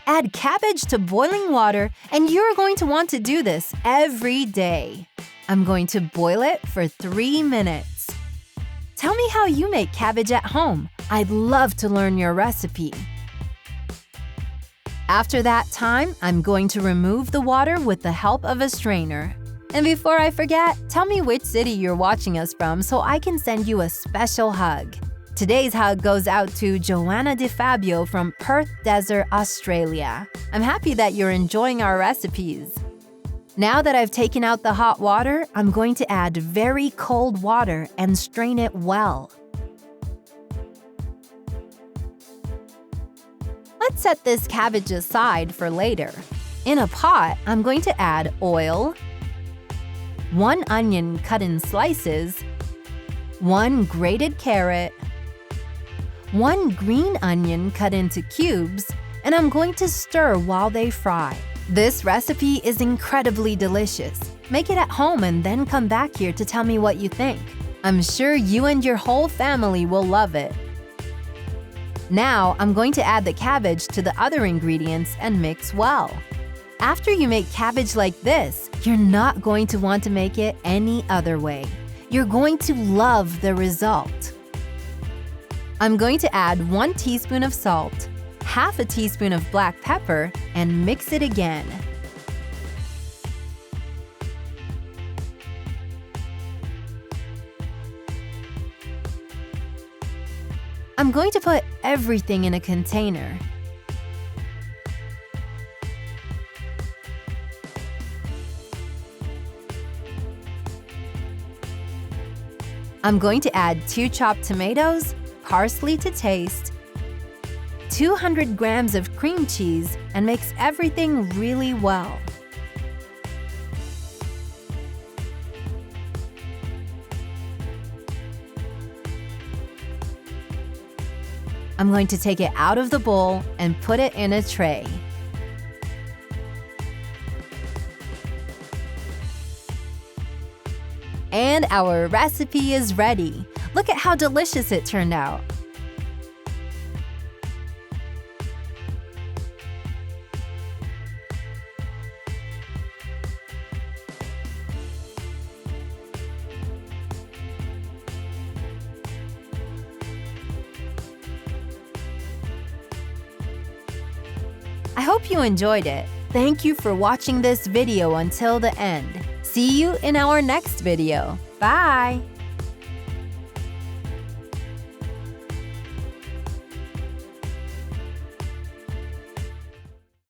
Add cabbage to boiling water, and you're going to want to do this every day. I'm going to boil it for 3 minutes. Tell me how you make cabbage at home. I'd love to learn your recipe. After that time, I'm going to remove the water with the help of a strainer. And before I forget, tell me which city you're watching us from so I can send you a special hug. Today's hug goes out to Joanna DeFabio from Perth Desert, Australia. I'm happy that you're enjoying our recipes. Now that I've taken out the hot water, I'm going to add very cold water and strain it well. Let's set this cabbage aside for later. In a pot, I'm going to add oil, 1 onion cut in slices, 1 grated carrot, 1 green onion cut into cubes, and I'm going to stir while they fry. This recipe is incredibly delicious. Make it at home and then come back here to tell me what you think. I'm sure you and your whole family will love it. Now, I'm going to add the cabbage to the other ingredients and mix well. After you make cabbage like this, you're not going to want to make it any other way. You're going to love the result. I'm going to add 1 teaspoon of salt, half a teaspoon of black pepper, and mix it again. I'm going to put everything in a container. I'm going to add 2 chopped tomatoes, parsley to taste, 200 grams of cream cheese, and mix everything really well. I'm going to take it out of the bowl and put it in a tray. And our recipe is ready. Look at how delicious it turned out. I hope you enjoyed it. Thank you for watching this video until the end. See you in our next video. Bye!